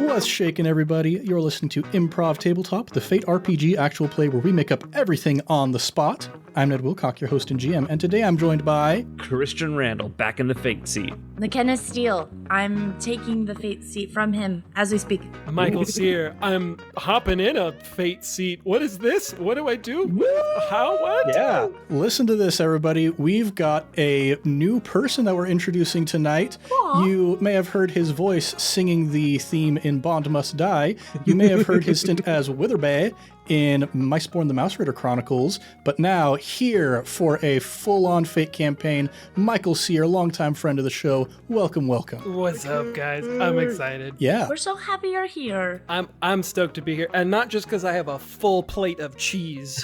What's shaking, everybody? You're listening to Improv Tabletop, the Fate RPG actual play where we make up everything on the spot. I'm Ned Wilcock, your host and GM, and today I'm joined by... Christian Randall, back in the Fate seat. McKenna Steele. I'm taking the Fate seat from him as we speak. Michael Sear. I'm hopping in a Fate seat. What is this? What do I do? How? What? Yeah. Listen to this, everybody. We've got a new person that we're introducing tonight. Aww. You may have heard his voice singing the theme in Bond Must Die. You may have heard his stint as Witherbay in Miceborne the Mouse Rider Chronicles, but now here for a full-on Fate campaign, Michael Sear, longtime friend of the show. Welcome, welcome. What's up, guys? I'm excited. Yeah. We're so happy you're here. I'm stoked to be here, and not just because I have a full plate of cheese.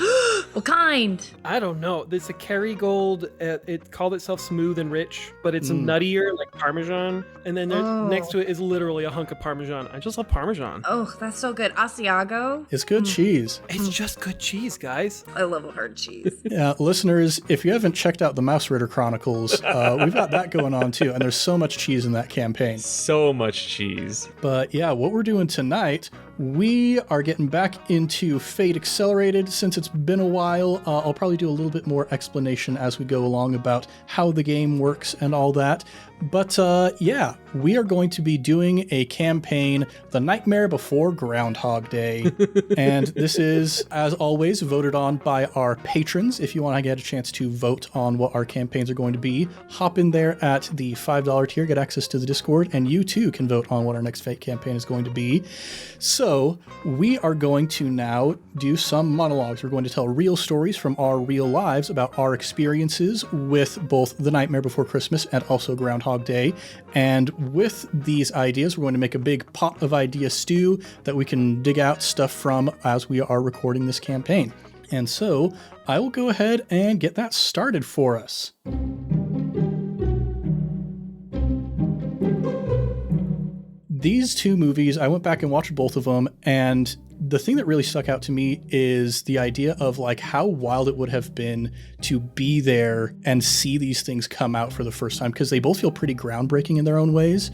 What kind? I don't know. It's a Kerrygold. It called itself Smooth and Rich, but it's nuttier, like Parmesan. And then next to it is literally a hunk of Parmesan. I just love Parmesan. Oh, that's so good. Asiago? It's good cheese. It's just good cheese, guys. I love a hard cheese. Yeah, listeners, if you haven't checked out the Mouse Rider Chronicles, we've got that going on too, and there's so much cheese in that campaign. So much cheese. But yeah, what we're doing tonight, we are getting back into Fate Accelerated. Since it's been a while, I'll probably do a little bit more explanation as we go along about how the game works and all that. But yeah, we are going to be doing a campaign, The Nightmare Before Groundhog Day. And this is, as always, voted on by our patrons. If you want to get a chance to vote on what our campaigns are going to be, hop in there at the $5 tier, get access to the Discord, and you too can vote on what our next Fate campaign is going to be. So we are going to now do some monologues. We're going to tell real stories from our real lives about our experiences with both The Nightmare Before Christmas and also Groundhog Day. And with these ideas, we're going to make a big pot of idea stew that we can dig out stuff from as we are recording this campaign. And so I will go ahead and get that started for us. These two movies, I went back and watched both of them, and the thing that really stuck out to me is the idea of like how wild it would have been to be there and see these things come out for the first time, because they both feel pretty groundbreaking in their own ways.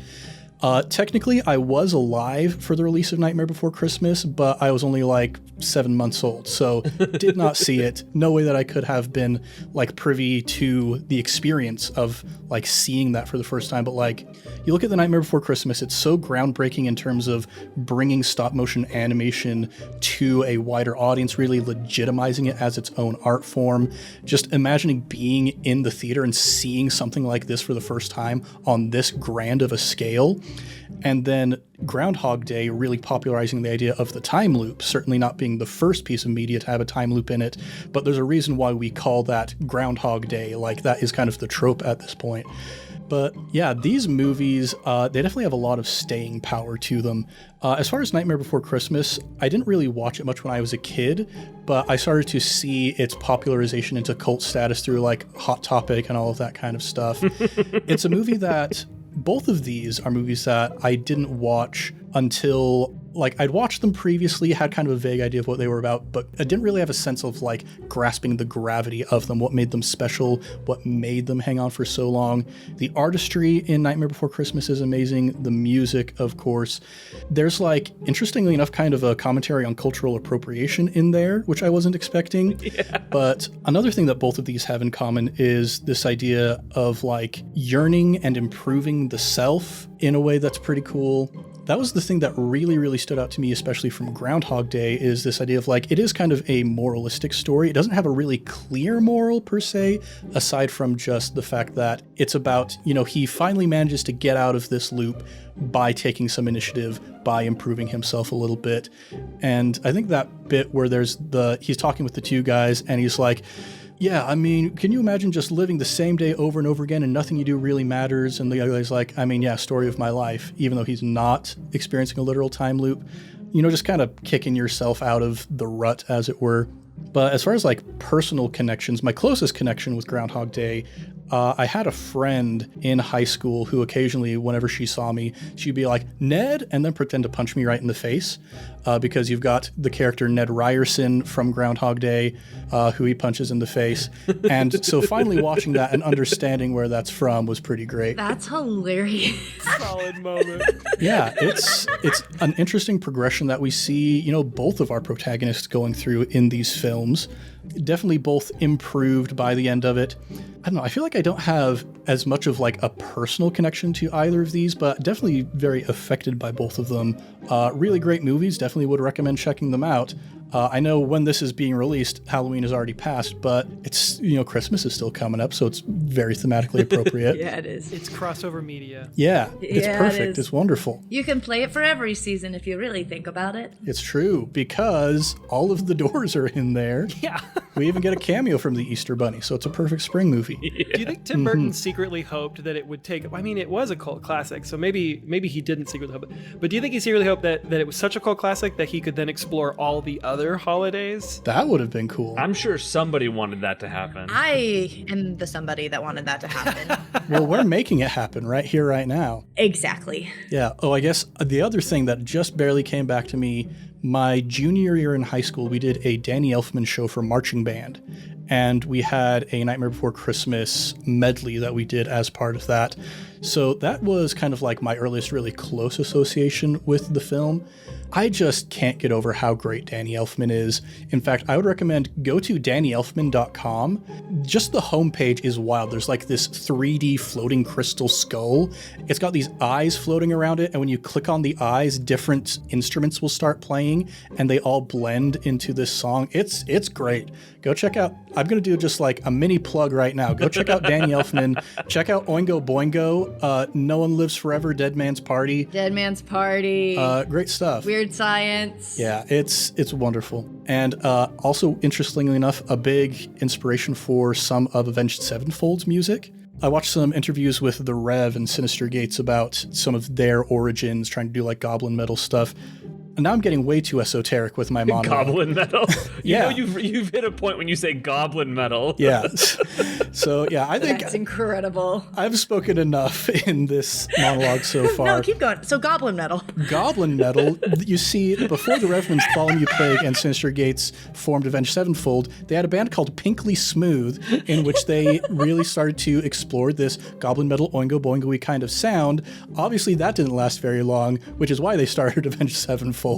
Technically, I was alive for the release of Nightmare Before Christmas, but I was only like 7 months old, so did not see it. No way that I could have been like privy to the experience of like seeing that for the first time. But like, you look at The Nightmare Before Christmas, it's so groundbreaking in terms of bringing stop motion animation to a wider audience, really legitimizing it as its own art form. Just imagining being in the theater and seeing something like this for the first time on this grand of a scale. And then Groundhog Day really popularizing the idea of the time loop, certainly not being the first piece of media to have a time loop in it, but there's a reason why we call that Groundhog Day. Like, that is kind of the trope at this point. But yeah, these movies, they definitely have a lot of staying power to them. As far as Nightmare Before Christmas, I didn't really watch it much when I was a kid, but I started to see its popularization into cult status through like Hot Topic and all of that kind of stuff. It's a movie that... Both of these are movies that I didn't watch until, like, I'd watched them previously, had kind of a vague idea of what they were about, but I didn't really have a sense of, like, grasping the gravity of them, what made them special, what made them hang on for so long. The artistry in Nightmare Before Christmas is amazing. The music, of course. There's, like, interestingly enough, kind of a commentary on cultural appropriation in there, which I wasn't expecting. Yeah. But another thing that both of these have in common is this idea of, like, yearning and improving the self in a way that's pretty cool. That was the thing that really, really stood out to me, especially from Groundhog Day, is this idea of like, it is kind of a moralistic story. It doesn't have a really clear moral per se, aside from just the fact that it's about, you know, he finally manages to get out of this loop by taking some initiative, by improving himself a little bit. And I think that bit where he's talking with the two guys and he's like, yeah, I mean, can you imagine just living the same day over and over again and nothing you do really matters? And the other guy's like, I mean, yeah, story of my life, even though he's not experiencing a literal time loop, you know, just kind of kicking yourself out of the rut, as it were. But as far as like personal connections, my closest connection with Groundhog Day I had a friend in high school who occasionally, whenever she saw me, she'd be like, Ned, and then pretend to punch me right in the face, because you've got the character Ned Ryerson from Groundhog Day, who he punches in the face. And so finally watching that and understanding where that's from was pretty great. That's hilarious. Solid moment. Yeah, it's an interesting progression that we see, both of our protagonists going through in these films. Definitely both improved by the end of it. I don't know, I feel like I don't have as much of like a personal connection to either of these, but definitely very affected by both of them. Really great movies, definitely would recommend checking them out. I know when this is being released, Halloween is already passed, but it's, Christmas is still coming up, so it's very thematically appropriate. Yeah, it is. It's crossover media. Yeah, it's Yeah, perfect. it is. It's wonderful. You can play it for every season if you really think about it. It's true, because all of the doors are in there. Yeah. We even get a cameo from the Easter Bunny, so it's a perfect spring movie. Do you think Tim Burton secretly hoped that it would take... I mean, it was a cult classic, so maybe he didn't secretly hope it. But do you think he secretly hoped that it was such a cult classic that he could then explore all the other holidays? That would have been cool. I'm sure somebody wanted that to happen. I am the somebody that wanted that to happen. Well, we're making it happen right here, right now. Exactly. Yeah. Oh, I guess the other thing that just barely came back to me, my junior year in high school, we did a Danny Elfman show for marching band. And we had a Nightmare Before Christmas medley that we did as part of that. So that was kind of like my earliest really close association with the film. I just can't get over how great Danny Elfman is. In fact, I would recommend go to DannyElfman.com. Just the homepage is wild. There's like this 3D floating crystal skull. It's got these eyes floating around it, and when you click on the eyes, different instruments will start playing, and they all blend into this song. It's great. Go check out, I'm going to do just like a mini plug right now. Go check out Danny Elfman. Check out Oingo Boingo, No One Lives Forever, Dead Man's Party. Dead Man's Party. Great stuff. Weird Science. Yeah, it's wonderful. And also, interestingly enough, a big inspiration for some of Avenged Sevenfold's music. I watched some interviews with The Rev and Sinister Gates about some of their origins, trying to do like goblin metal stuff. And now I'm getting way too esoteric with my monologue. Goblin metal? Yeah. You've hit a point when you say goblin metal. Yeah. So, yeah, I think That's incredible. I've spoken enough in this monologue so far. No, keep going. So Goblin Metal. Goblin metal, you see, before the Reverends Bartholomew Plague and Sinister Gates formed Avenged Sevenfold, they had a band called Pinkly Smooth, in which they really started to explore this goblin metal oingo boingo-y kind of sound. Obviously, that didn't last very long, which is why they started Avenged Sevenfold.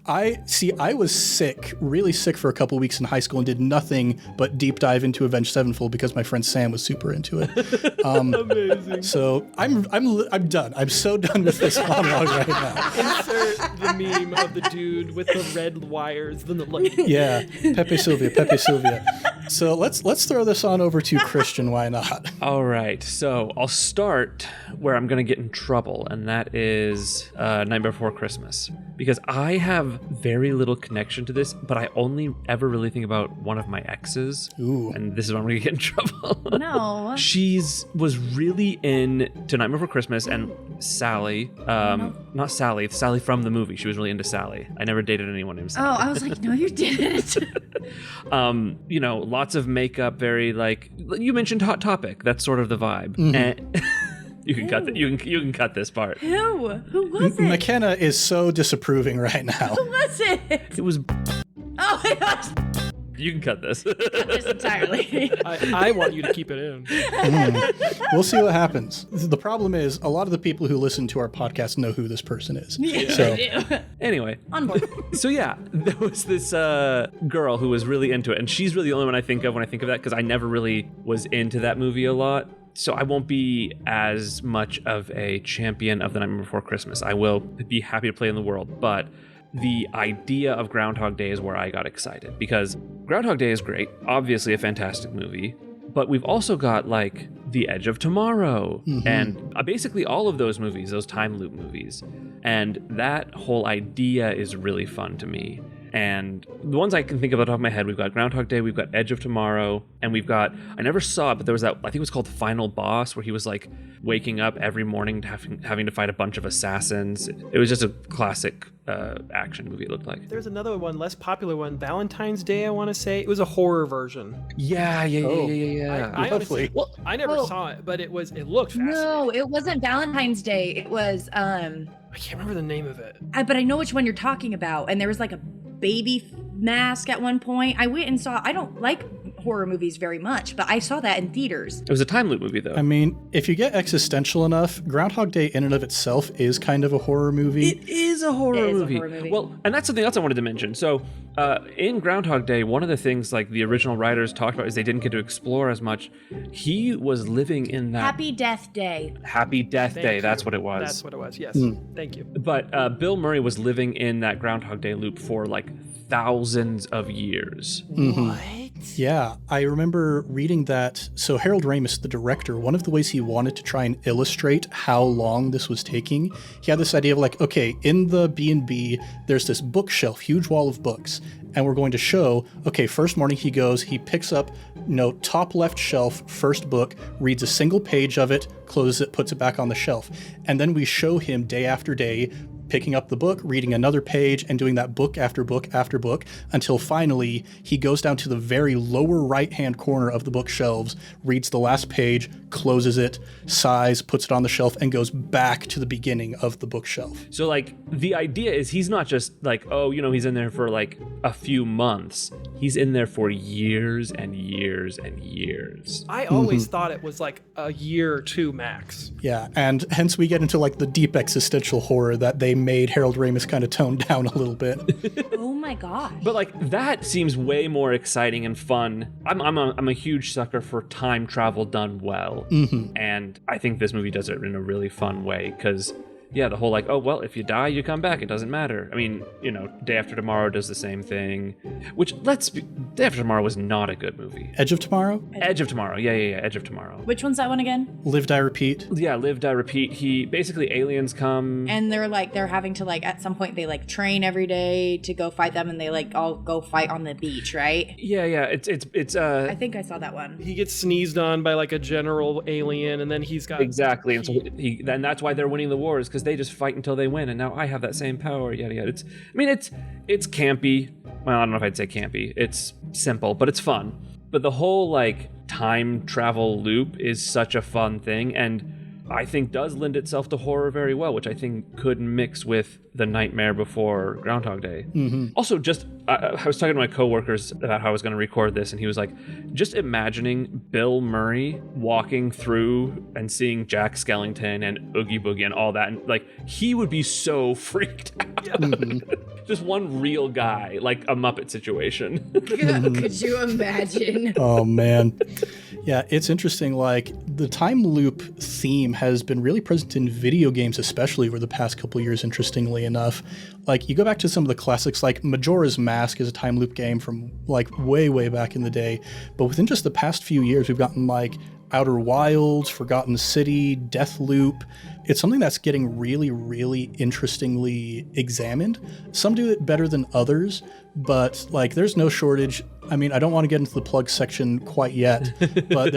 I was sick, really sick for a couple weeks in high school and did nothing but deep dive into Avenged Sevenfold because my friend Sam was super into it. Amazing. So I'm done. I'm so done with this monologue right now. Insert the meme of the dude with the red wires. Yeah, Pepe Sylvia. So let's throw this on over to Christian. Why not? All right, so I'll start where I'm going to get in trouble, and that is Nightmare Before Christmas. Because I have very little connection to this, but I only ever really think about one of my exes. Ooh. And this is where I'm going to get in trouble. No. She was really into Nightmare Before Christmas and Sally. Not Sally, Sally from the movie. She was really into Sally. I never dated anyone named Sally. Oh, I was like, no, you didn't. Lots of makeup, very like, you mentioned Hot Topic. That's sort of the vibe. Mm-hmm. And you can cut that. You can cut this part. Who was it? McKenna is so disapproving right now. Who was it? It was. Oh my gosh. You can cut this. Cut this entirely. I want you to keep it in. We'll see what happens. The problem is a lot of the people who listen to our podcast know who this person is. Yeah, So I do. Anyway. On board. So yeah, there was this girl who was really into it, and she's really the only one I think of when I think of that, because I never really was into that movie a lot. So I won't be as much of a champion of The Nightmare Before Christmas. I will be happy to play in the world, but the idea of Groundhog Day is where I got excited, because Groundhog Day is great, obviously a fantastic movie, but we've also got like The Edge of Tomorrow and basically all of those movies, those time loop movies. And that whole idea is really fun to me. And the ones I can think of off the top of my head, we've got Groundhog Day, we've got Edge of Tomorrow, and we've got, I never saw it, but there was that, I think it was called Final Boss, where he was like waking up every morning to having to fight a bunch of assassins. It was just a classic action movie, it looked like. There's another one, less popular one, Valentine's Day, I want to say. It was a horror version. Yeah. I honestly, I never saw it, but it looked fascinating. No, it wasn't Valentine's Day. It was I can't remember the name of it. but I know which one you're talking about. And there was like a baby mask at one point. I went and saw. I don't like horror movies very much, but I saw that in theaters. It was a time loop movie, though. I mean, if you get existential enough, Groundhog Day in and of itself is kind of a horror movie. It is a horror movie. Well, and that's something else I wanted to mention. So in Groundhog Day, one of the things like the original writers talked about is they didn't get to explore as much. He was living in that Happy Death Day. Happy Death Day. you. That's what it was. That's what it was. Yes. Thank you. But Bill Murray was living in that Groundhog Day loop for like thousands of years. What? Yeah, I remember reading that. So Harold Ramis, the director, one of the ways he wanted to try and illustrate how long this was taking, he had this idea of like, okay, in the B&B, there's this bookshelf, huge wall of books, and we're going to show, okay, first morning he goes, he picks up, top left shelf, first book, reads a single page of it, closes it, puts it back on the shelf. And then we show him day after day picking up the book, reading another page, and doing that book after book after book, until finally he goes down to the very lower right-hand corner of the bookshelves, reads the last page, closes it, sighs, puts it on the shelf, and goes back to the beginning of the bookshelf. So like the idea is he's not just like, he's in there for like a few months. He's in there for years and years and years. I always thought it was like a year or two max. Yeah, and hence we get into like the deep existential horror that they made Harold Ramis kind of tone down a little bit. Oh my gosh. But like that seems way more exciting and fun. I'm a huge sucker for time travel done well. And I think this movie does it in a really fun way because the whole like, if you die, you come back. It doesn't matter. I mean, Day After Tomorrow does the same thing, which Day After Tomorrow was not a good movie. Edge of Tomorrow? Edge of Tomorrow. Yeah. Edge of Tomorrow. Which one's that one again? Live, Die, Repeat. Yeah, Live, Die, Repeat. He basically aliens come. And they're having to like, at some point they like train every day to go fight them and they like all go fight on the beach, right? Yeah. It's I think I saw that one. He gets sneezed on by like a general alien and then he's got... Exactly. And so and that's why they're winning the wars, because they just fight until they win, and now I have that same power. Yada yada. It's campy. Well, I don't know if I'd say campy. It's simple, but it's fun. But the whole like time travel loop is such a fun thing, and I think does lend itself to horror very well, which I think could mix with The Nightmare Before Groundhog Day. Also, just I was talking to my coworkers about how I was going to record this, and he was like, just imagining Bill Murray walking through and seeing Jack Skellington and Oogie Boogie and all that, and like he would be so freaked out. Just one real guy, like a Muppet situation. Could you imagine? Oh man. Yeah, it's interesting. Like the time loop theme has been really present in video games, especially over the past couple of years, interestingly enough. Like you go back to some of the classics, like Majora's Mask is a time loop game from like way back in the day. But within just the past few years, we've gotten like Outer Wilds, Forgotten City, Deathloop. It's something that's getting really interestingly examined. Some do it better than others, but like there's no shortage. I mean, I don't want to get into the plug section quite yet, but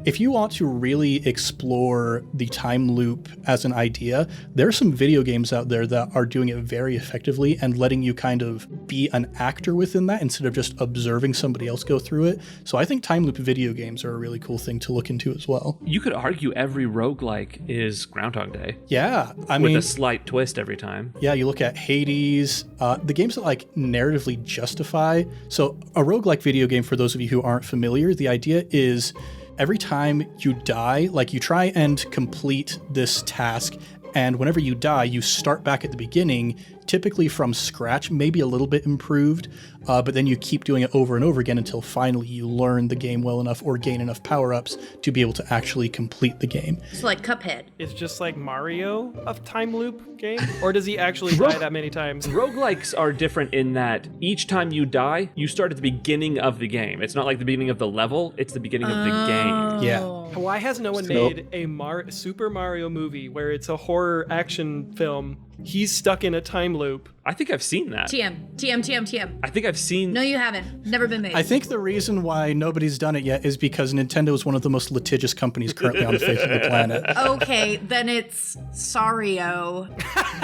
if you want to really explore the time loop as an idea, there are some video games out there that are doing it very effectively and letting you kind of be an actor within that instead of just observing somebody else go through it. So I think time loop video games are a really cool thing to look into as well. You could argue every roguelike is Groundhog Day. Yeah, I mean, mean, with a slight twist every time. Yeah, you look at Hades, the games that like narratively justify. So a roguelike video game, for those of you who aren't familiar, the idea is every time you die, like you try and complete this task, and whenever you die, you start back at the beginning, typically from scratch, maybe a little bit improved, but then you keep doing it over and over again until finally you learn the game well enough or gain enough power-ups to be able to actually complete the game. It's like Cuphead. It's just like Mario of time loop game? Or does he actually die that many times? Roguelikes are different in that each time you die, you start at the beginning of the game. It's not like the beginning of the level, it's the beginning of the game. Yeah. Why has no one made a Super Mario movie where it's a horror action film he's stuck in a time loop. I think I've seen that. TM. I think I've seen. No, you haven't. Never been made. I think the reason why nobody's done it yet is because Nintendo is one of the most litigious companies currently on the face of the planet. Okay, then it's Sario,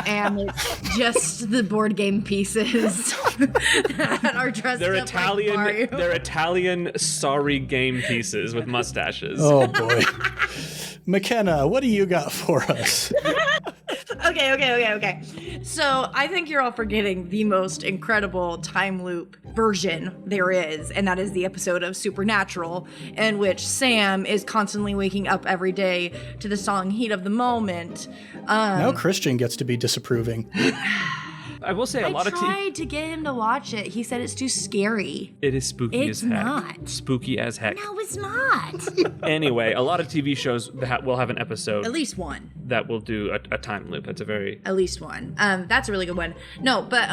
and it's just the board game pieces that are dressed They're up Italian. like Mario. They're Italian. Sorry, game pieces with mustaches. Oh boy. McKenna, what do you got for us? Okay. So I think you're all forgetting the most incredible time loop version there is, and that is the episode of Supernatural in which Sam is constantly waking up every day to the song Heat of the Moment. Now Christian gets to be disapproving. I will say a lot I of tried to get him to watch it. He said it's too scary. It is spooky It's as heck. not. Spooky as heck. No, it's not. Anyway, a lot of TV shows will have an episode At least one. that will do a time loop. That's a very. At least one. That's a really good one. No, but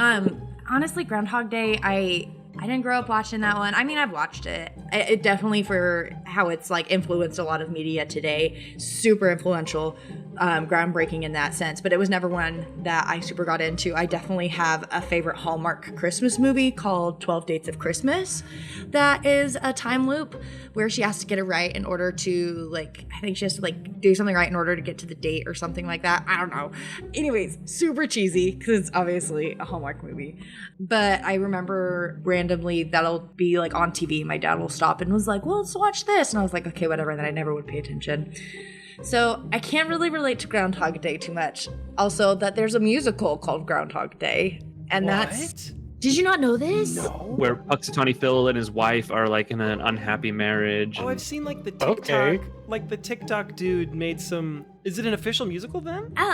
honestly, Groundhog Day, I didn't grow up watching that one. I mean, I've watched it. It definitely, for how it's like influenced a lot of media today, super influential, groundbreaking in that sense. But it was never one that I super got into. I definitely have a favorite Hallmark Christmas movie called 12 Dates of Christmas. That is a time loop where she has to get it right in order to, like, I think she has to like do something right in order to get to the date or something like that. I don't know. Anyways, super cheesy because it's obviously a Hallmark movie. But I remember randomly that'll be like on TV. My dad will stop and was like, well, let's watch this. And I was like, okay, whatever. And then I never would pay attention. So I can't really relate to Groundhog Day too much. Also, that there's a musical called Groundhog Day. And that's... Did you not know this? No. Where Punxsutawney Phil and his wife are like in an unhappy marriage. Oh, I've seen like the TikTok. Okay. Like the TikTok dude made some. Is it an official musical then? Yeah.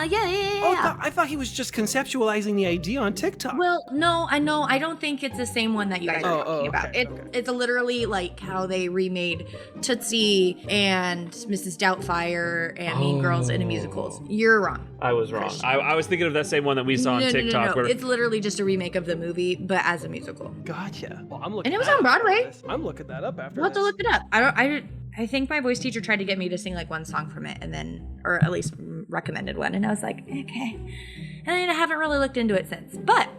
Oh, I thought he was just conceptualizing the idea on TikTok. Well, no, I know. I don't think it's the same one that you guys are talking about. okay. It's literally like how they remade Tootsie and Mrs. Doubtfire and Mean Girls into musicals. You're wrong. I was wrong. I was thinking of that same one that we saw on TikTok. No. Where It's literally just a remake of the movie, but as a musical. Gotcha. Well, I'm looking. And it was that on up Broadway. after this. I'm looking that up after We'll have to this. look it up. I think my voice teacher tried to get me to sing like one song from it, and then, or at least recommended one, and I was like, okay. And then I haven't really looked into it since. But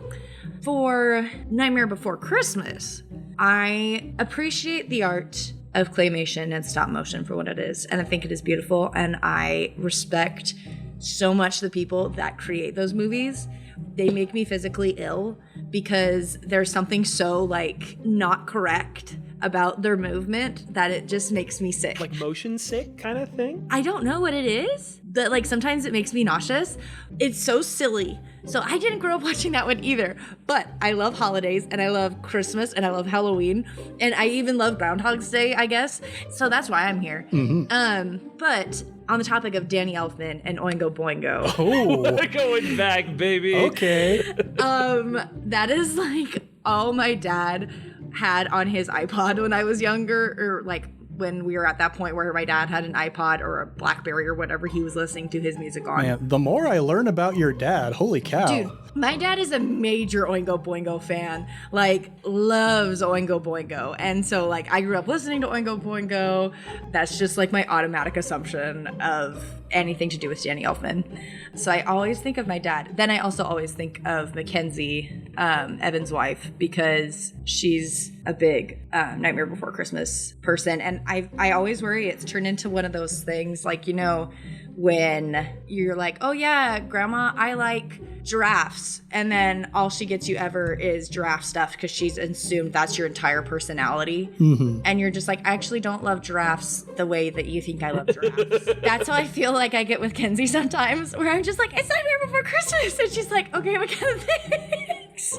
for Nightmare Before Christmas, I appreciate the art of claymation and stop motion for what it is, and I think it is beautiful, and I respect so much the people that create those movies. They make me physically ill because there's something so like not correct about their movement that it just makes me sick. Like motion sick kind of thing? I don't know what it is, but like sometimes it makes me nauseous. It's so silly. So I didn't grow up watching that one either, but I love holidays and I love Christmas and I love Halloween and I even love Groundhog's Day, I guess. So that's why I'm here. But on the topic of Danny Elfman and Oingo Boingo. Oh, going back, baby. okay. That is like all my dad had on his iPod when I was younger, or like when we were at that point where my dad had an iPod or a BlackBerry or whatever he was listening to his music on. Man, the more I learn about your dad, holy cow. Dude, my dad is a major Oingo Boingo fan, like loves Oingo Boingo. And so like I grew up listening to Oingo Boingo. That's just like my automatic assumption of anything to do with Danny Elfman. So I always think of my dad. Then I also always think of Mackenzie, Evan's wife, because she's a big Nightmare Before Christmas person. And I always worry it's turned into one of those things like, you know, when you're like, oh yeah, grandma, I like giraffes. And then all she gets you ever is giraffe stuff because she's assumed that's your entire personality. And you're just like, I actually don't love giraffes the way that you think I love giraffes. That's how I feel like I get with Kenzie sometimes, where I'm just like, it's Nightmare Before Christmas. And she's like, okay, McKenna, thanks.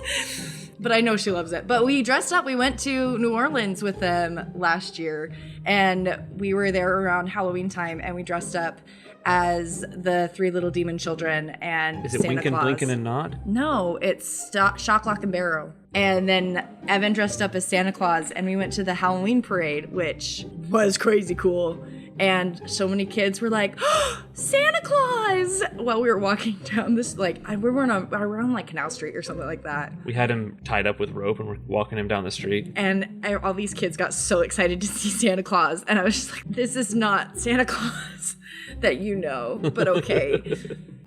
But I know she loves it. But we dressed up. We went to New Orleans with them last year. And we were there around Halloween time. And we dressed up as the three little demon children and Is it Santa Winkin', Claus. Blinkin', and Nod? No, it's Shock, Lock, and Barrel. And then Evan dressed up as Santa Claus. And we went to the Halloween parade, which was crazy cool. And so many kids were like, oh, Santa Claus! While we were walking down this, like, we were on like Canal Street or something like that. We had him tied up with rope and we're walking him down the street. And all these kids got so excited to see Santa Claus. And I was just like, this is not Santa Claus that you know, but okay.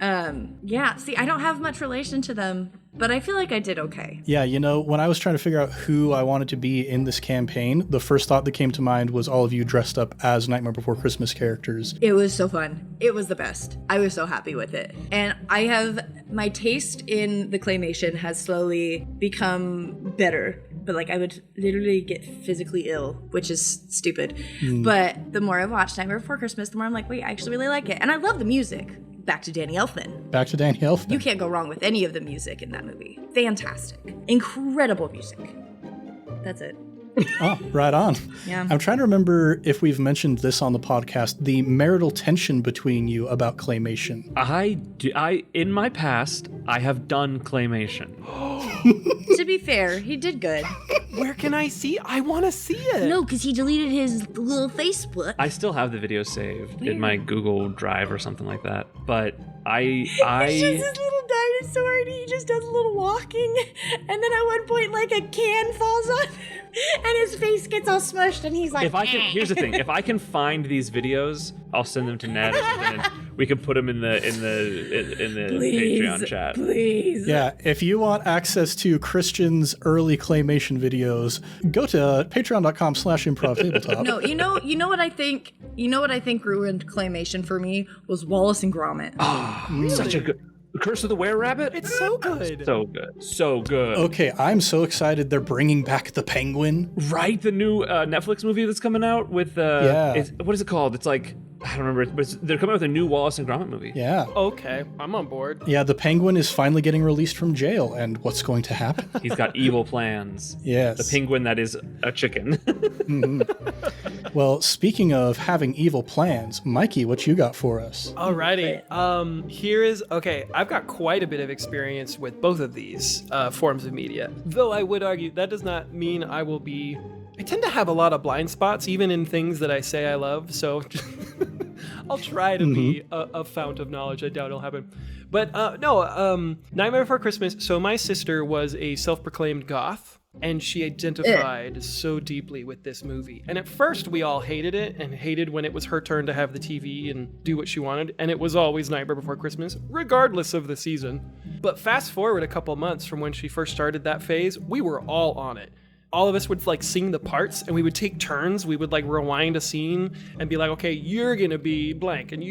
Yeah, see, I don't have much relation to them, but I feel like I did okay. Yeah, you know, when I was trying to figure out who I wanted to be in this campaign, the first thought that came to mind was all of you dressed up as Nightmare Before Christmas characters. It was so fun. It was the best. I was so happy with it. And my taste in the claymation has slowly become better. But like, I would literally get physically ill, which is stupid. But the more I've watched Nightmare Before Christmas, the more I'm like, wait, I actually really like it. And I love the music. Back to Danny Elfman. Back to Danny Elfman. You can't go wrong with any of the music in that movie. Fantastic. Incredible music. That's it. Oh, right on. Yeah. I'm trying to remember if we've mentioned this on the podcast, the marital tension between you about claymation. In my past, I have done claymation. To be fair, he did good. Where can I see? I want to see it. No, because he deleted his little Facebook. I still have the video saved in my Google Drive or something like that. But It's just this little dinosaur and he just does a little walking. And then at one point, like, a can falls on him and his face gets all smushed and he's like, here's the thing. If I can find these videos, I'll send them to Ned or something and we can put them in the Patreon chat. Please. Yeah, if you want access to Christian's early claymation videos, go to patreon.com/Improv Tabletop. No, you know what I think ruined claymation for me was Wallace and Gromit. Really? Such a good Curse of the Were-Rabbit? It's so good. So good. So good. Okay, I'm so excited they're bringing back the Penguin. Right? The new Netflix movie that's coming out with... what is it called? It's like... I don't remember, but they're coming out with a new Wallace and Gromit movie. Yeah. Okay, I'm on board. Yeah, the Penguin is finally getting released from jail, and what's going to happen? He's got evil plans. Yes. The penguin that is a chicken. Well, speaking of having evil plans, Mikey, what you got for us? Alrighty. I've got quite a bit of experience with both of these forms of media. Though I would argue that does not mean I tend to have a lot of blind spots, even in things that I say I love, so I'll try to be a fount of knowledge. I doubt it'll happen. But Nightmare Before Christmas, so my sister was a self-proclaimed goth, and she identified so deeply with this movie. And at first, we all hated it, and hated when it was her turn to have the TV and do what she wanted, and it was always Nightmare Before Christmas, regardless of the season. But fast forward a couple months from when she first started that phase, we were all on it. All of us would like sing the parts and we would take turns. We would like rewind a scene and be like, okay, you're going to be blank and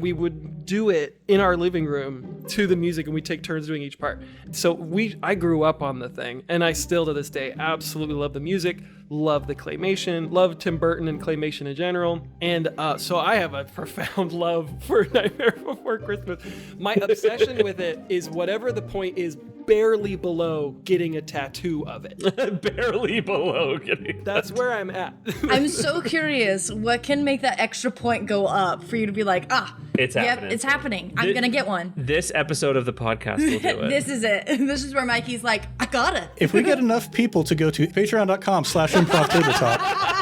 we would do it in our living room to the music and we'd take turns doing each part. So I grew up on the thing and I still to this day absolutely love the music, love the claymation, love Tim Burton and claymation in general. And so I have a profound love for Nightmare Before Christmas. My obsession with it is whatever the point is, barely below getting a tattoo of it. Barely below getting. That's where I'm at. I'm so curious, what can make that extra point go up for you to be like, it's happening. Yep, it's happening. I'm gonna get one. This episode of the podcast will do it. This is it. This is where Mikey's like, I got it. If we get enough people to go to patreon.com/Improv Tabletop.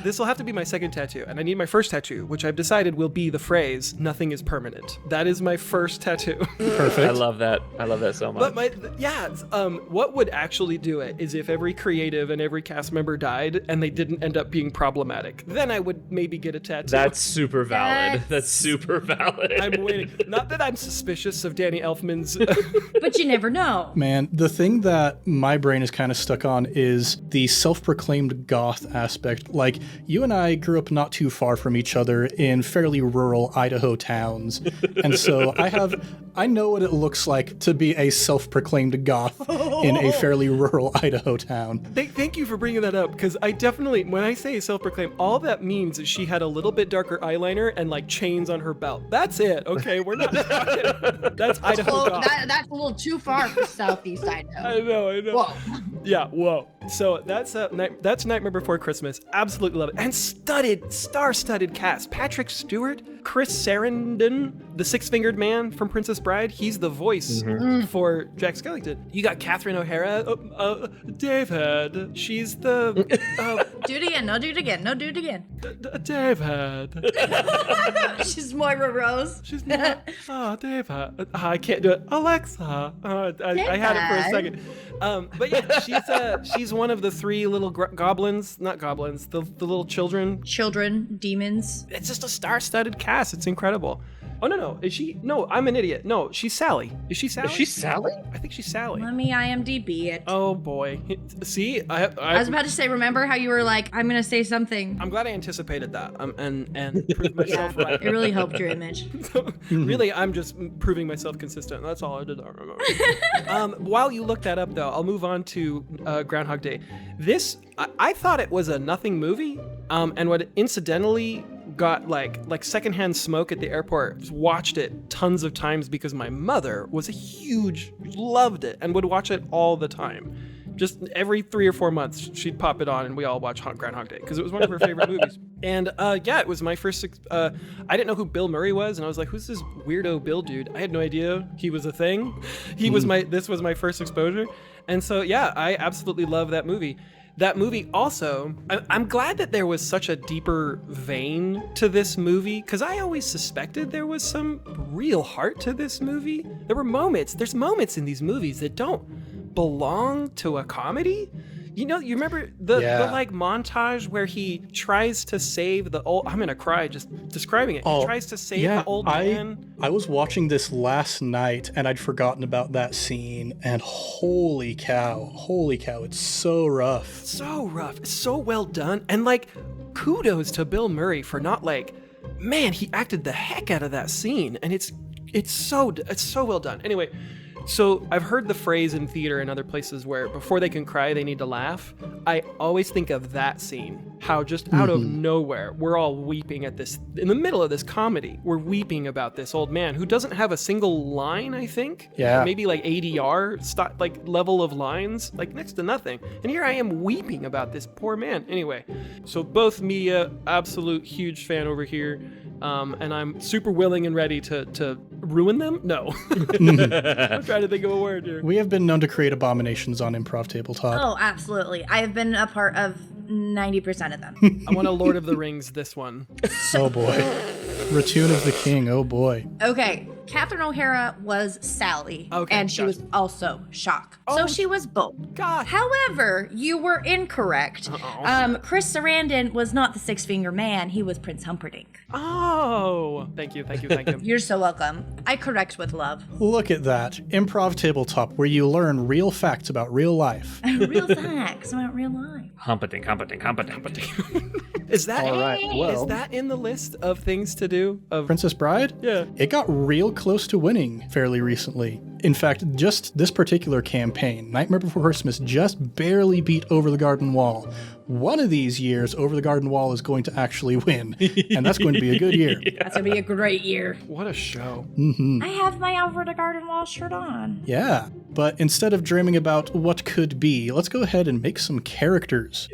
This will have to be my second tattoo, and I need my first tattoo, which I've decided will be the phrase, nothing is permanent. That is my first tattoo. Perfect. I love that so much. But what would actually do it is if every creative and every cast member died and they didn't end up being problematic. Then I would maybe get a tattoo. That's super valid. That's super valid. I'm waiting. Not that I'm suspicious of Danny Elfman's... But you never know. Man, the thing that my brain is kind of stuck on is the self-proclaimed goth aspect. Like, you and I grew up not too far from each other in fairly rural Idaho towns. And so I know what it looks like to be a self-proclaimed goth in a fairly rural Idaho town. Thank you for bringing that up, because I definitely, when I say self-proclaimed, all that means is she had a little bit darker eyeliner and like chains on her belt. That's it, okay? We're not talking. That's Idaho goth. That's a little too far for Southeast Idaho. I know. Whoa. Yeah, whoa. So that's Nightmare Before Christmas. Absolutely love it. And star-studded cast. Patrick Stewart, Chris Sarandon, the six-fingered man from Princess Bride. He's the voice for Jack Skellington. You got Catherine O'Hara, David. She's the... Do it again. No, do it again. No, do it again. David. She's Moira Rose. She's not... David. I can't do it. Alexa. I had it for a second. But yeah, she's one of the three little goblins. Not goblins. The little children. Children, demons. It's just a star-studded cast. It's incredible. Oh, no. Is she? No, I'm an idiot. No, she's Sally. Is she Sally? Is she Sally? I think she's Sally. Let me IMDb it. Oh, boy. See? I was about to say, remember how you were like, I'm going to say something. I'm glad I anticipated that and proved myself right. It really helped your image. Really, I'm just proving myself consistent. That's all I did. I remember. While you look that up, though, I'll move on to Groundhog Day. This, I thought it was a nothing movie, and what incidentally got like secondhand smoke at the airport. Just watched it tons of times because my mother was loved it and would watch it all the time. Just every 3 or 4 months, she'd pop it on and we all watch Groundhog Day because it was one of her favorite movies. And it was my first. I didn't know who Bill Murray was, and I was like, "Who's this weirdo Bill dude?" I had no idea he was a thing. This was my first exposure, and so I absolutely love that movie. That movie also, I'm glad that there was such a deeper vein to this movie, because I always suspected there was some real heart to this movie. There's moments in these movies that don't belong to a comedy. You remember the like montage where he tries to save the old, I'm gonna cry just describing it. He tries to save the old man. I was watching this last night and I'd forgotten about that scene, and holy cow, it's so rough. It's so well done. And like, kudos to Bill Murray for not man, he acted the heck out of that scene, and it's so well done. Anyway, so I've heard the phrase in theater and other places where before they can cry, they need to laugh. I always think of that scene, how just out of nowhere, we're all weeping at this, in the middle of this comedy, we're weeping about this old man who doesn't have a single line, I think. Yeah. Maybe like ADR, level of lines, next to nothing. And here I am weeping about this poor man. Anyway, so both media, absolute huge fan over here. And I'm super willing and ready to ruin them? No. I'm trying to think of a word here. We have been known to create abominations on Improv Tabletop. Oh, absolutely. I have been a part of 90% of them. I want a Lord of the Rings, this one. Oh boy. Return of the King, oh boy. Okay, Catherine O'Hara was Sally, and she was also Shock. So she was both. God. However, you were incorrect. Chris Sarandon was not the Six-Finger Man, he was Prince Humperdinck. Oh, thank you. You're so welcome. I correct with love. Look at that. Improv Tabletop, where you learn real facts about real life. Real facts about real life. Humperdinck. Is that All right, well, is that in the list of things to do? Of Princess Bride? Yeah. It got real close to winning fairly recently. In fact, just this particular campaign, Nightmare Before Christmas, just barely beat Over the Garden Wall. One of these years, Over the Garden Wall is going to actually win, and that's going to be a good year. That's going to be a great year. What a show. I have my Over the Garden Wall shirt on. Yeah, but instead of dreaming about what could be, let's go ahead and make some characters.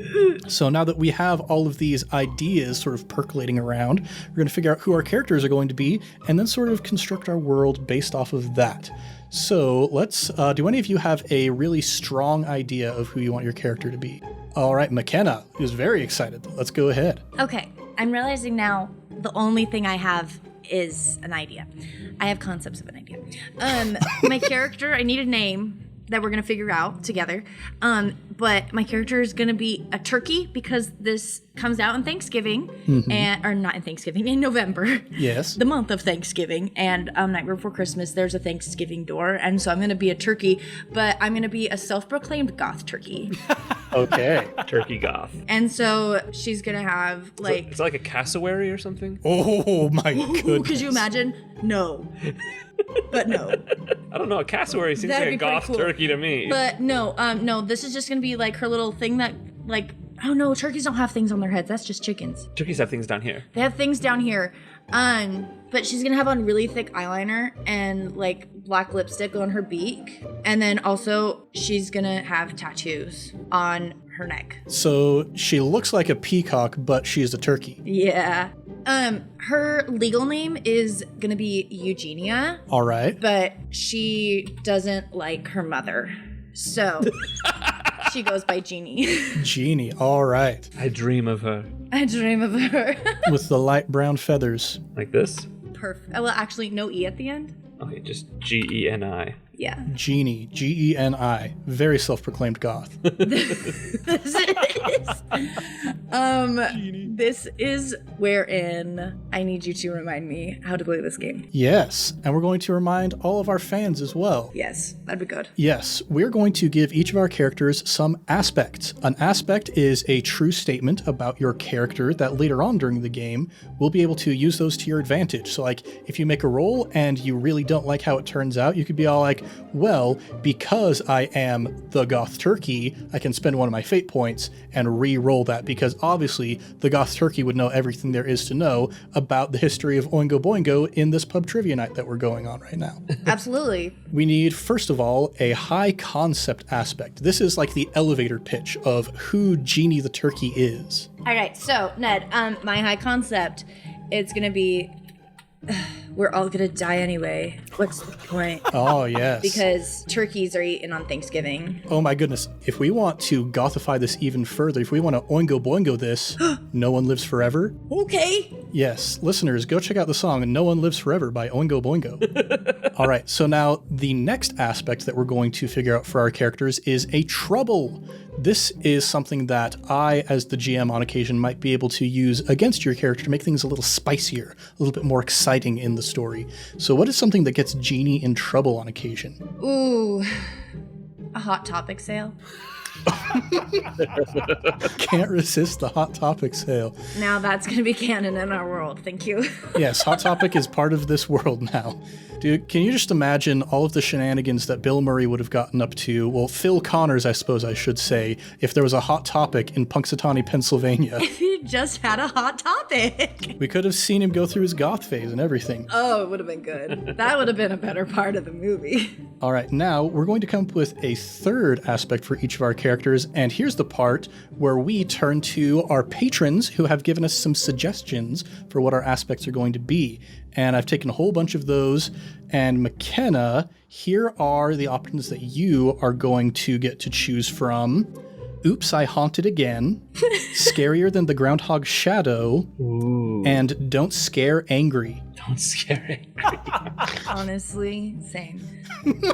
So now that we have all of these ideas sort of percolating around, we're going to figure out who our characters are going to be, and then sort of construct our world based off of that. So let's, do any of you have a really strong idea of who you want your character to be? All right, McKenna is very excited. Let's go ahead. Okay, I'm realizing now the only thing I have is an idea. I have concepts of an idea. My character, I need a name that we're going to figure out together. But my character is going to be a turkey because this comes out in Thanksgiving, or not in Thanksgiving, in November. Yes. The month of Thanksgiving. And Nightmare Before Christmas, there's a Thanksgiving door. And so I'm going to be a turkey, but I'm going to be a self-proclaimed goth turkey. Okay. Turkey goth. And so she's going to have It's like a cassowary or something? Oh my goodness. Could you imagine? No. But no. I don't know. A cassowary seems That'd like a be pretty goth cool. turkey to me. But no, this is just gonna be like her little thing that, oh no, turkeys don't have things on their heads. That's just chickens. Turkeys have things down here. They have things down here. But she's gonna have on really thick eyeliner and black lipstick on her beak, and then also she's gonna have tattoos on her neck. So she looks like a peacock, but she's a turkey. Yeah. Her legal name is gonna be Eugenia. All right. But she doesn't like her mother. So she goes by Geni. Genie. All right. I dream of her. I dream of her. With the light brown feathers. Like this? Perfect. Well, actually, no E at the end. Okay, just Geni. Yeah. Genie. Geni. Very self-proclaimed goth. This is. This is wherein I need you to remind me how to play this game. Yes, and we're going to remind all of our fans as well. Yes, that'd be good. Yes, we're going to give each of our characters some aspects. An aspect is a true statement about your character that later on during the game, we'll be able to use those to your advantage. So like, if you make a roll and you really don't like how it turns out, you could be all like, well, because I am the Goth Turkey, I can spend one of my fate points and re-roll that, because obviously the Goth Turkey would know everything there is to know about the history of Oingo Boingo in this pub trivia night that we're going on right now. Absolutely. We need, first of all, a high concept aspect. This is like the elevator pitch of who Geni the Turkey is. All right, so Ned, my high concept, it's gonna be, we're all gonna die anyway. What's the point? Oh, yes. Because turkeys are eaten on Thanksgiving. Oh my goodness. If we want to gothify this even further, if we want to Oingo Boingo this, No One Lives Forever. Okay. Yes, listeners, go check out the song No One Lives Forever by Oingo Boingo. All right, so now the next aspect that we're going to figure out for our characters is a trouble. This is something that I, as the GM on occasion, might be able to use against your character to make things a little spicier, a little bit more exciting in the story. So what is something that gets Geni in trouble on occasion? Ooh, a Hot Topic sale. Can't resist the Hot Topic sale. Now that's going to be canon in our world. Thank you. Yes, Hot Topic is part of this world now. Dude, can you just imagine all of the shenanigans that Bill Murray would have gotten up to, well, Phil Connors, I suppose I should say, if there was a Hot Topic in Punxsutawney, Pennsylvania. If he just had a Hot Topic. We could have seen him go through his goth phase and everything. Oh, it would have been good. That would have been a better part of the movie. All right, now we're going to come up with a third aspect for each of our characters, and here's the part where we turn to our patrons who have given us some suggestions for what our aspects are going to be. And I've taken a whole bunch of those, and McKenna, here are the options that you are going to get to choose from. Oops, I Haunted Again, Scarier Than the Groundhog Shadow, Ooh. and Don't Scare Angry. Don't scare angry. Honestly, same.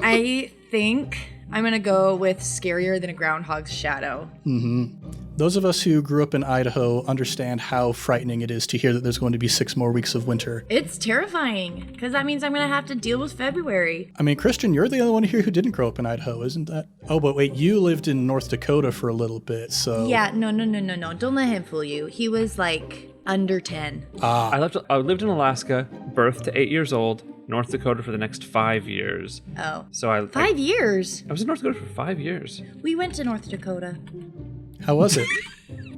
I think I'm going to go with Scarier Than a Groundhog's Shadow. Mm-hmm. Those of us who grew up in Idaho understand how frightening it is to hear that there's going to be 6 more weeks of winter. It's terrifying, because that means I'm going to have to deal with February. I mean, Christian, you're the only one here who didn't grow up in Idaho, isn't that? Oh, but wait, you lived in North Dakota for a little bit, so... Yeah, no. Don't let him fool you. He was like under 10. I lived in Alaska, birth to 8 years old, North Dakota for the next 5 years. Oh. So 5 years? I was in North Dakota for 5 years. We went to North Dakota. How was it?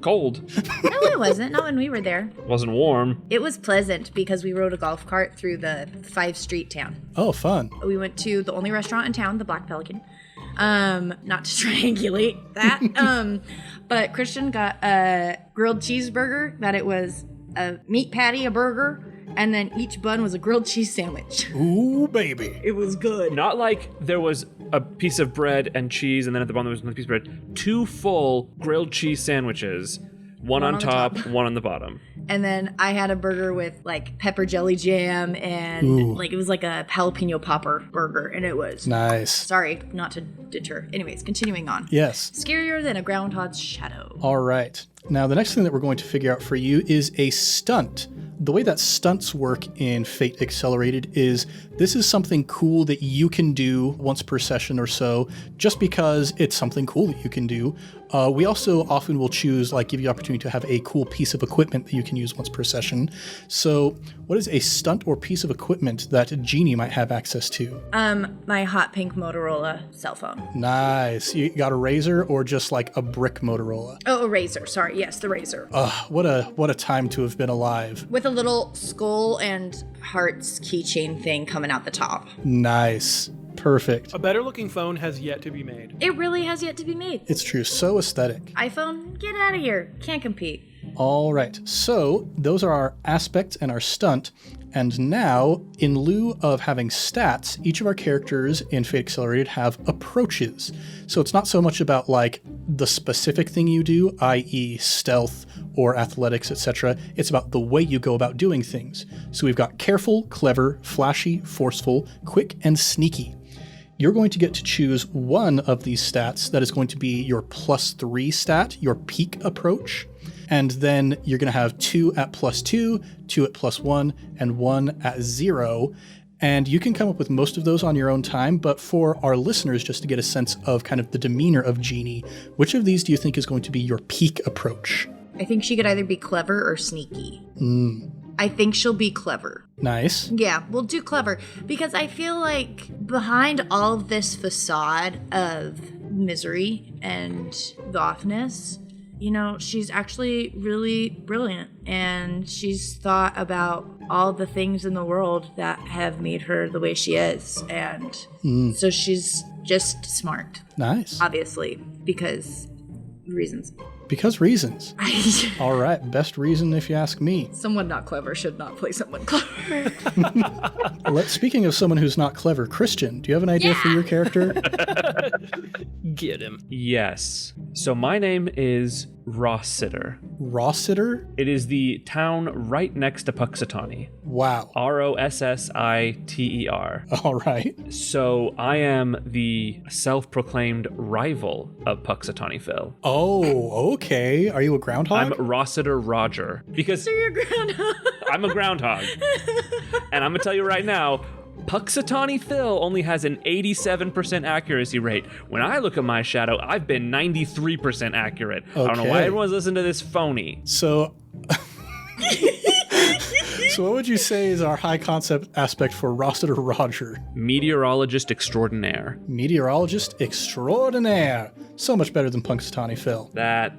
Cold. No, it wasn't. Not when we were there. Wasn't warm. It was pleasant because we rode a golf cart through the 5-street town. Oh, fun. We went to the only restaurant in town, the Black Pelican. Not to triangulate that. But Christian got a grilled cheeseburger, that it was a meat patty, a burger, and then each bun was a grilled cheese sandwich. Ooh, baby. It was good. Not like there was a piece of bread and cheese, and then at the bottom there was another piece of bread. 2 full grilled cheese sandwiches. One on top, one on the bottom. And then I had a burger with like pepper jelly jam and like it was like a jalapeno popper burger, and it was nice. Sorry, not to deter. Anyways, continuing on. Yes. Scarier Than a Groundhog's Shadow. All right. Now, the next thing that we're going to figure out for you is a stunt. The way that stunts work in Fate Accelerated is this is something cool that you can do once per session or so, just because it's something cool that you can do. We also often will choose, like, give you the opportunity to have a cool piece of equipment that you can use once per session. So what is a stunt or piece of equipment that Geni might have access to? My hot pink Motorola cell phone. Nice. You got a Razor or just like a brick Motorola? Oh, a Razor. Sorry. Yes, the Razor. What a time to have been alive. With a little skull and hearts keychain thing coming out the top. Nice. Perfect. A better looking phone has yet to be made. It really has yet to be made. It's true. So aesthetic. iPhone, get out of here. Can't compete. All right. So those are our aspect and our stunt. And now, in lieu of having stats, each of our characters in Fate Accelerated have approaches. So it's not so much about like the specific thing you do, i.e. stealth or athletics, etc. It's about the way you go about doing things. So we've got careful, clever, flashy, forceful, quick, and sneaky. You're going to get to choose one of these stats that is going to be your +3 stat, your peak approach. And then you're going to have 2 at +2, 2 at +1, and 1 at 0. And you can come up with most of those on your own time, but for our listeners, just to get a sense of kind of the demeanor of Geni, which of these do you think is going to be your peak approach? I think she could either be clever or sneaky. I think she'll be clever. Nice. Yeah, we'll do clever because I feel like behind all of this facade of misery and gothness, you know, she's actually really brilliant and she's thought about all the things in the world that have made her the way she is. And so she's just smart. Nice. Obviously, because reasons. Because reasons. All right. Best reason if you ask me. Someone not clever should not play someone clever. Speaking of someone who's not clever, Christian, do you have an idea for your character? Get him. Yes. So my name is Rossiter. Rossiter? It is the town right next to Punxsutawney. Wow. Rossiter. All right. So I am the self-proclaimed rival of Punxsutawney Phil. Oh, okay. Are you a groundhog? I'm Rossiter Roger. Because So you're groundhog. I'm a groundhog. And I'm going to tell you right now, Punxsutawney Phil only has an 87% accuracy rate. When I look at my shadow, I've been 93% accurate. I don't know why Okay. everyone's listening to this phony. So... So what would you say is our high concept aspect for Rossiter Roger? Meteorologist extraordinaire. Meteorologist extraordinaire. So much better than Punxsutawney Phil. That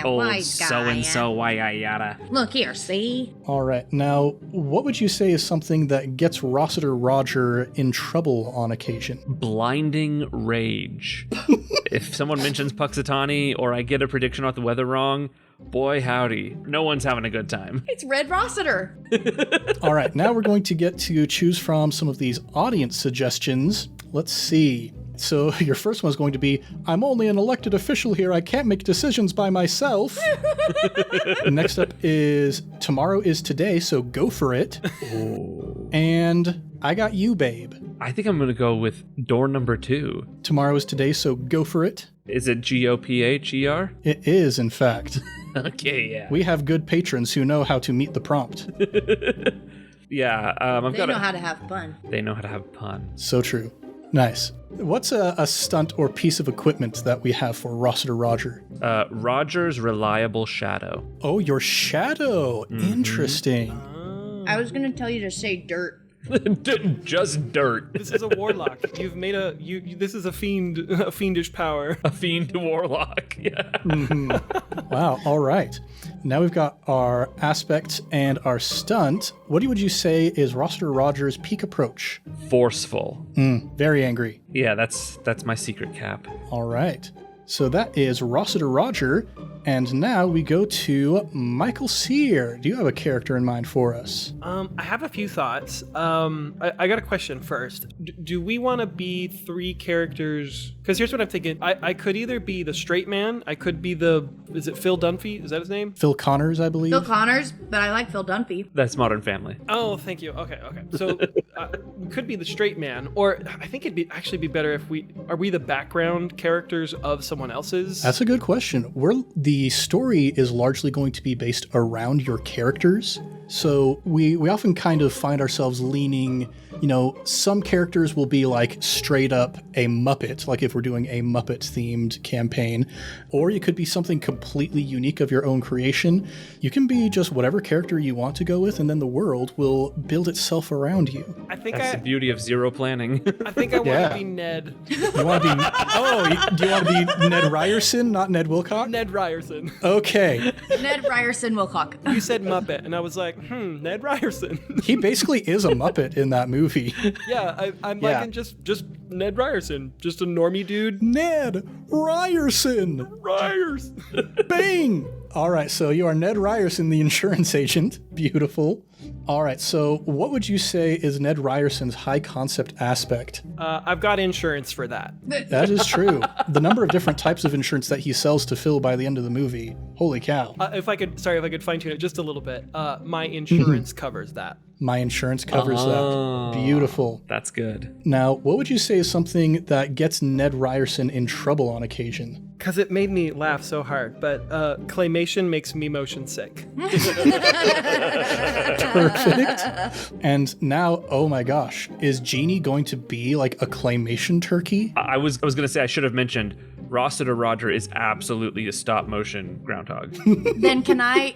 old wise guy. so-and-so why yada. Look here, see? All right. Now, what would you say is something that gets Rossiter Roger in trouble on occasion? Blinding rage. If someone mentions Punxsutawney or I get a prediction about the weather wrong, boy howdy, no one's having a good time. It's Red Rossiter. All right. Now we're going to get to choose from some of these audience suggestions. Let's see. So your first one is going to be, I'm only an elected official here. I can't make decisions by myself. Next up is, tomorrow is today, so go for it. And I got you, babe. I think I'm going to go with door number 2. Tomorrow is today, so go for it. Is it GOPHER? It is, in fact. Okay, yeah. We have good patrons who know how to meet the prompt. Yeah, I've They got know how to have fun. They know how to have fun. So true. Nice. What's a stunt or piece of equipment that we have for Rossiter Roger? Roger's reliable shadow. Oh, your shadow. Interesting. I was gonna tell you to say dirt. Just dirt. This is a warlock. You've made a this is a fiendish power. A fiend warlock. Yeah. Wow. All right. Now we've got our aspect and our stunt. What would you say is Rossiter Roger's peak approach? Forceful. Very angry. Yeah, that's my secret cap. All right. So that is Rossiter Roger. And now we go to Michael Sear. Do you have a character in mind for us? I have a few thoughts. I got a question first. Do we want to be 3 characters? Because here's what I'm thinking. I could either be the straight man. I could be is it Phil Dunphy? Is that his name? Phil Connors, I believe. Phil Connors, but I like Phil Dunphy. That's Modern Family. Oh, thank you. Okay. So we could be the straight man, or I think it'd actually be better if are we the background characters of someone else's? That's a good question. The story is largely going to be based around your characters. So we often kind of find ourselves leaning, some characters will be like straight up a Muppet, like if we're doing a Muppet themed campaign, or you could be something completely unique of your own creation. You can be just whatever character you want to go with, and then the world will build itself around you. I think That's the beauty of zero planning. I think I want Yeah. to be Ned. You want to be, do you want to be Ned Ryerson, not Ned Wilcock? Ned Ryerson. Okay. Ned Ryerson Wilcock. You said Muppet, and I was like, Ned Ryerson. He basically is a Muppet in that movie. Yeah, I'm Yeah. liking just Ned Ryerson, just a normie dude. Ned Ryerson. Ryerson. Bang! All right, so you are Ned Ryerson, the insurance agent. Beautiful. All right, so what would you say is Ned Ryerson's high concept aspect? I've got insurance for that. That is true. The number of different types of insurance that he sells to Phil by the end of the movie. Holy cow. If I could fine tune it just a little bit. My insurance covers that. My insurance covers that. Beautiful. That's good. Now, what would you say is something that gets Ned Ryerson in trouble on occasion? because it made me laugh so hard, but claymation makes me motion sick. Perfect. And now, oh my gosh, is Genie going to be like a claymation turkey? I was going to say, I should have mentioned, Rossiter Roger is absolutely a stop motion groundhog. Then can I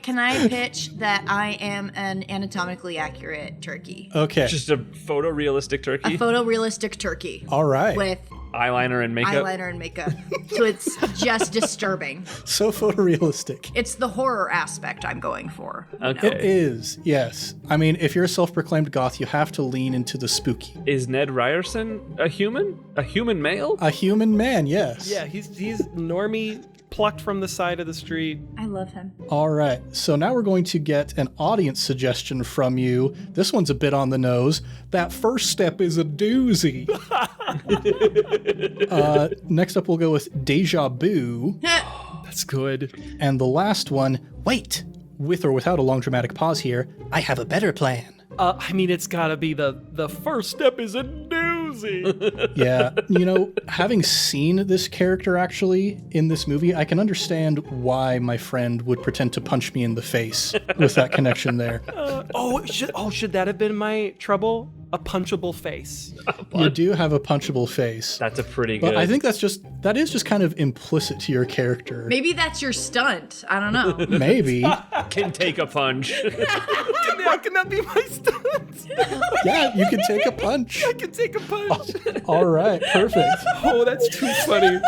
pitch that I am an anatomically accurate turkey? Okay. Just a photorealistic A turkey. photorealistic turkey. All right. With Eyeliner and makeup. eyeliner and makeup. So it's just disturbing. So photorealistic. It's the horror aspect I'm going for. Okay. It is, yes. I mean, if you're a self-proclaimed goth, you have to lean into the spooky. Is Ned Ryerson a human? A human male? A human man, yes. Yeah, he's normie plucked from the side of the street. I love him. All right, so now we're going to get an audience suggestion from you. This one's a bit on the nose. That first step is a doozy. Next up, we'll go with Deja Vu. That's good. And the last one, wait, with or without a long dramatic pause here, I have a better plan. I mean, it's gotta be the first step is a doozy. Yeah, you know, having seen this character actually in this movie, I can understand why my friend would pretend to punch me in the face with that connection there. Should that have been my trouble? A punchable face. You do have a punchable face. That's a pretty good. But I think that is just kind of implicit to your character. Maybe that's your stunt. I don't know. Maybe. can take a punch. Can that be my stunt? Yeah, you can take a punch. I can take a punch. All right, perfect. Oh, that's too funny.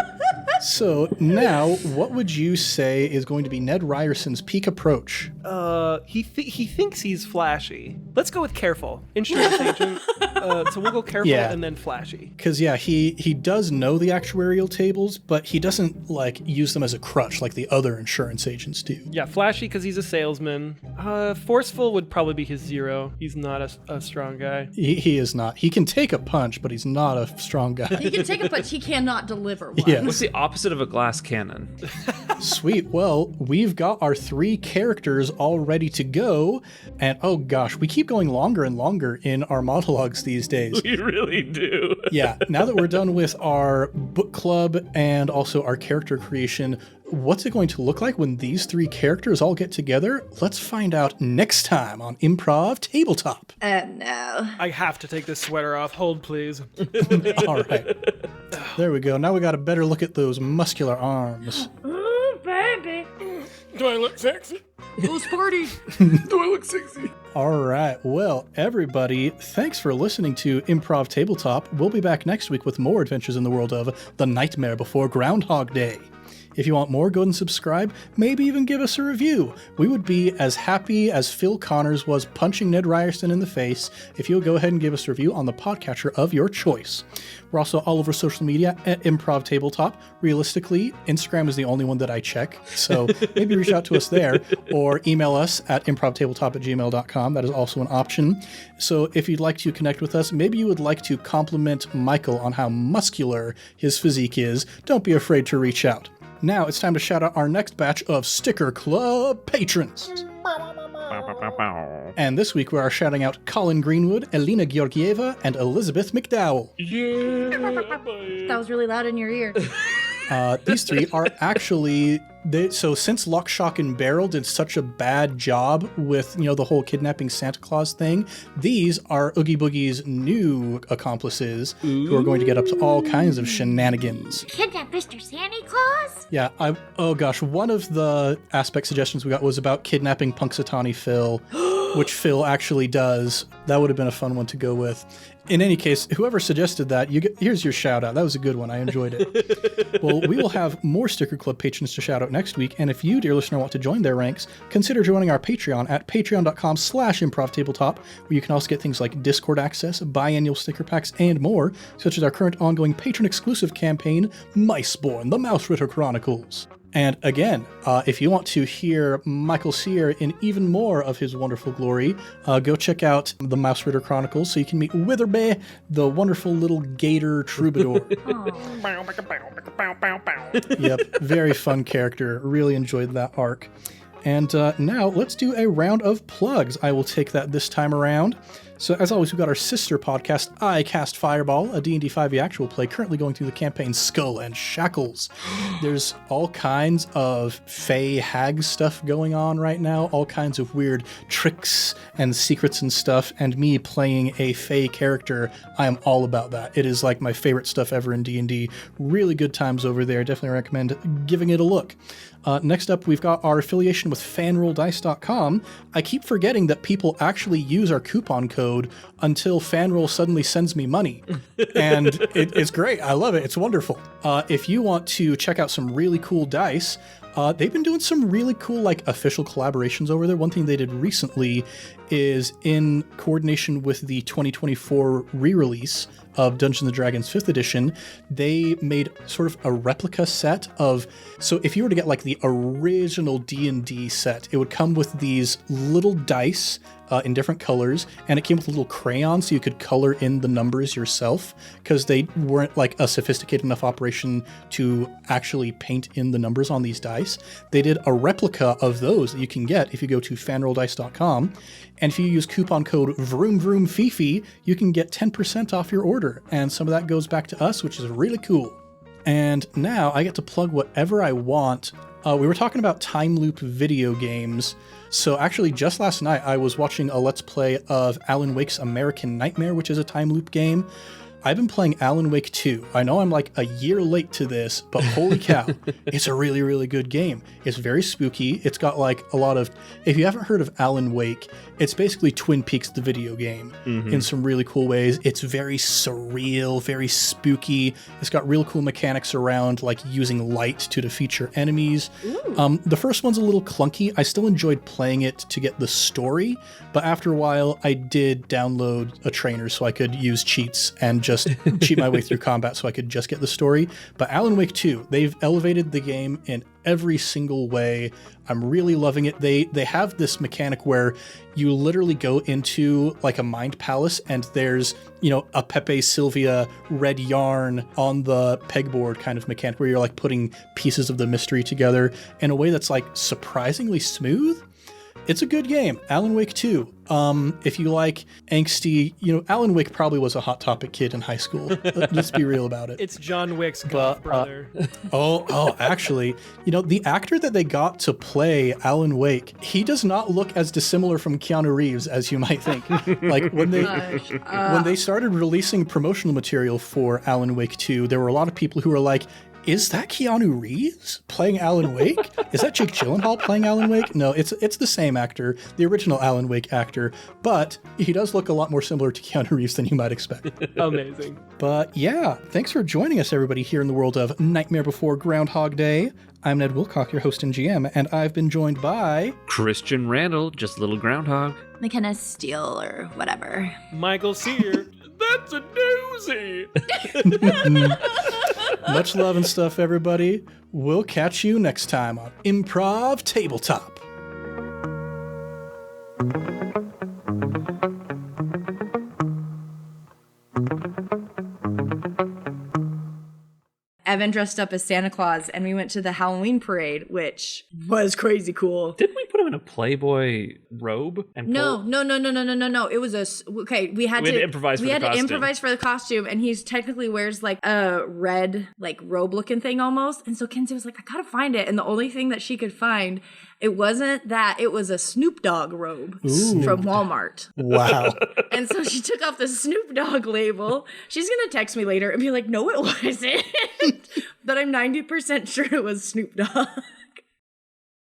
So now, what would you say is going to be Ned Ryerson's peak approach? He thinks he's flashy. Let's go with careful. Insurance agent. So we'll go careful and then flashy. Because, yeah, he does know the actuarial tables, but he doesn't, like, use them as a crutch like the other insurance agents do. Yeah, flashy because he's a salesman. Forceful would probably be his 0. He's not a strong guy. He is not. He can take a punch, but he's not a strong guy. He can take a punch. He cannot deliver one. Yes. What's the opposite of a glass cannon? Sweet. Well, we've got our 3 characters all ready to go. And, oh gosh, we keep going longer and longer in our monologues these days. We really do. Yeah, now that we're done with our book club and also our character creation, what's it going to look like when these 3 characters all get together? Let's find out next time on Improv Tabletop. No. I have to take this sweater off. Hold, please. All right. There we go. Now we got a better look at those muscular arms. Ooh, baby. Do I look sexy? Go sporty. Do I look sexy? All right. Well, everybody, thanks for listening to Improv Tabletop. We'll be back next week with more adventures in the world of The Nightmare Before Groundhog Day. If you want more, go and subscribe, maybe even give us a review. We would be as happy as Phil Connors was punching Ned Ryerson in the face if you'll go ahead and give us a review on the podcatcher of your choice. We're also all over social media at Improv Tabletop. Realistically, Instagram is the only one that I check, so maybe reach out to us there or email us at improvtabletop@gmail.com. That is also an option. So if you'd like to connect with us, maybe you would like to compliment Michael on how muscular his physique is, don't be afraid to reach out. Now it's time to shout out our next batch of Sticker Club patrons. And this week we are shouting out Colin Greenwood, Elena Georgieva, and Elizabeth McDowell. That was really loud in your ear. These 3 are actually... So since Lock, Shock, and Barrel did such a bad job with, the whole kidnapping Santa Claus thing, these are Oogie Boogie's new accomplices who are going to get up to all kinds of shenanigans. Kidnap Mr. Santa Claus? Yeah, one of the aspect suggestions we got was about kidnapping Punxsutawney Phil, which Phil actually does. That would have been a fun one to go with. In any case, whoever suggested that, here's your shout out. That was a good one. I enjoyed it. Well, we will have more Sticker Club patrons to shout out next week. And if you, dear listener, want to join their ranks, consider joining our Patreon at patreon.com/improvtabletop, where you can also get things like Discord access, biannual sticker packs, and more, such as our current ongoing patron exclusive campaign, Miceborn, the Mouse Ritter Chronicles. And again, if you want to hear Michael Sear in even more of his wonderful glory, go check out the Mouse Ritter Chronicles so you can meet Witherby, the wonderful little gator troubadour. Yep, very fun character. Really enjoyed that arc. And now let's do a round of plugs. I will take that this time around. So as always, we've got our sister podcast, I Cast Fireball, a D&D 5e actual play currently going through the campaign Skull and Shackles. There's all kinds of fae hag stuff going on right now, all kinds of weird tricks and secrets and stuff, and me playing a fae character, I am all about that. It is like my favorite stuff ever in D&D. Really good times over there. Definitely recommend giving it a look. Next up, we've got our affiliation with fanrolldice.com. I keep forgetting that people actually use our coupon code until Fanroll suddenly sends me money. And it's great. I love it. It's wonderful. If you want to check out some really cool dice, they've been doing some really cool like official collaborations over there. One thing they did recently is in coordination with the 2024 re-release of Dungeons & Dragons 5th edition, they made sort of a replica set of, so if you were to get like the original D&D set, it would come with these little dice in different colors, and it came with a little crayon so you could color in the numbers yourself, because they weren't like a sophisticated enough operation to actually paint in the numbers on these dice. They did a replica of those that you can get if you go to fanrolldice.com, and if you use coupon code VroomVroomFifi, you can get 10% off your order, and some of that goes back to us, which is really cool. And now I get to plug whatever I want. We were talking about time loop video games. So actually just last night I was watching a Let's Play of Alan Wake's American Nightmare, which is a time loop game. I've been playing Alan Wake 2. I know I'm like a year late to this, but holy cow, it's a really, really good game. It's very spooky. It's got like a lot of, if you haven't heard of Alan Wake, it's basically Twin Peaks, the video game, in some really cool ways. It's very surreal, very spooky. It's got real cool mechanics around like using light to defeat your enemies. The first one's a little clunky. I still enjoyed playing it to get the story, but after a while I did download a trainer so I could use cheats and just cheat my way through combat so I could just get the story. But Alan Wake 2, they've elevated the game in every single way. I'm really loving it. They have this mechanic where you literally go into like a mind palace and there's, you know, a Pepe Sylvia red yarn on the pegboard kind of mechanic where you're like putting pieces of the mystery together in a way that's like surprisingly smooth. It's a good game. Alan Wake 2. If you like angsty, you know, Alan Wake probably was a Hot Topic kid in high school. Let's be real about it. It's John Wick's brother. Actually, you know, the actor that they got to play Alan Wake, he does not look as dissimilar from Keanu Reeves as you might think. Like when they started releasing promotional material for Alan Wake 2, there were a lot of people who were like, is that Keanu Reeves playing Alan Wake? Is that Jake Gyllenhaal playing Alan Wake? No, it's the same actor, the original Alan Wake actor, but he does look a lot more similar to Keanu Reeves than you might expect. Amazing. But yeah, thanks for joining us, everybody, here in the world of Nightmare Before Groundhog Day. I'm Ned Wilcock, your host and GM, and I've been joined by... Christian Randall, just a little groundhog. McKenna Steele or whatever. Michael Sear. That's a doozy. Much love and stuff, everybody. We'll catch you next time on Improv Tabletop. Evan dressed up as Santa Claus and we went to the Halloween parade, which was crazy cool. Didn't we put him in a Playboy robe? And No. It was we had to improvise for the costume. Improvise for the costume, and he technically wears like a red like robe looking thing almost. And so Kenzie was like, I gotta find it. And the only thing that she could find, it wasn't that, it was a Snoop Dogg robe from Walmart. Wow. And so she took off the Snoop Dogg label. She's gonna text me later and be like, no, it wasn't. But I'm 90% sure it was Snoop Dogg.